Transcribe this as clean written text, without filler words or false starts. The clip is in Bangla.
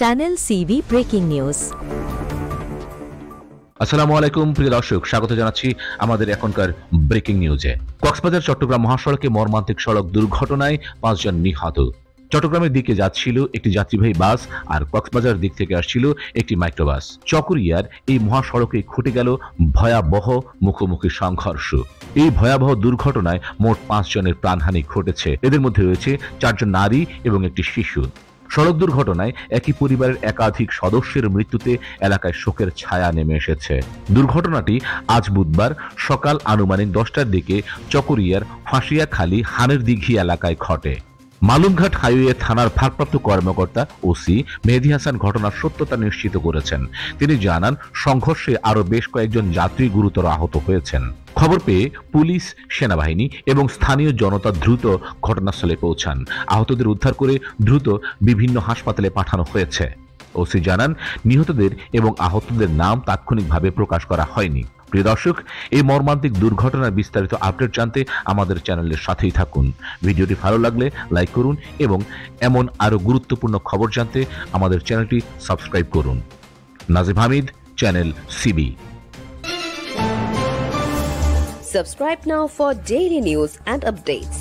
Channel CB breaking news. আসসালামু আলাইকুম প্রিয় দর্শক, স্বাগত জানাচ্ছি আমাদের এখনকার ব্রেকিং নিউজে। কক্সবাজার চট্টগ্রাম মহাসড়কে মর্মান্তিক সড়ক দুর্ঘটনায় 5 জন নিহত। চট্টগ্রামের দিকে যাচ্ছিল একটি যাত্রীবাহী বাস আর কক্সবাজার দিক থেকে আসছিল একটি মাইক্রোবাস। চকরিয়ার এই মহাসড়কে ঘটে গেল ভয়াবহ মুখোমুখি সংঘর্ষ। এই ভয়াবহ দুর্ঘটনায় মোট 5 জনের প্রাণহানি ঘটেছে। এদের মধ্যে রয়েছে 4 জন নারী এবং একটি শিশু। সড়ক দুর্ঘটনায় একই পরিবারের একাধিক সদস্যের মৃত্যুতে এলাকায় শোকের ছায়া নেমে এসেছে। দুর্ঘটনাটি আজ বুধবার সকাল আনুমানিক 10টার দিকে চকরিয়ার ফাঁসিয়াখালী হানের দিঘি এলাকায় ঘটে। মালুমঘাট হাইওয়ে থানার ভারপ্রাপ্ত কর্মকর্তা ওসি মেহেদী হাসান ঘটনার সত্যতা নিশ্চিত করেছেন। তিনি জানান, সংঘর্ষে আরো বেশ কয়েকজন যাত্রী গুরুতর আহত হয়েছেন। খবর পেয়ে পুলিশ, সেনাবাহিনী এবং স্থানীয় জনতা দ্রুত ঘটনাস্থলে পৌঁছান। আহতদের উদ্ধার করে দ্রুত বিভিন্ন হাসপাতালে পাঠানো হয়েছে। ওসি জানান, নিহতদের এবং আহতদের নাম তাৎক্ষণিকভাবে প্রকাশ করা হয়নি। প্রিয় দর্শক, এই মর্মান্তিক দুর্ঘটনার বিস্তারিত আপডেট জানতে আমাদের চ্যানেলের সাথেই থাকুন। ভিডিওটি ভালো লাগলে লাইক করুন এবং এমন আরো গুরুত্বপূর্ণ খবর জানতে আমাদের চ্যানেলটি সাবস্ক্রাইব করুন। Najib Hamid, channel CB. Subscribe now for daily news and updates.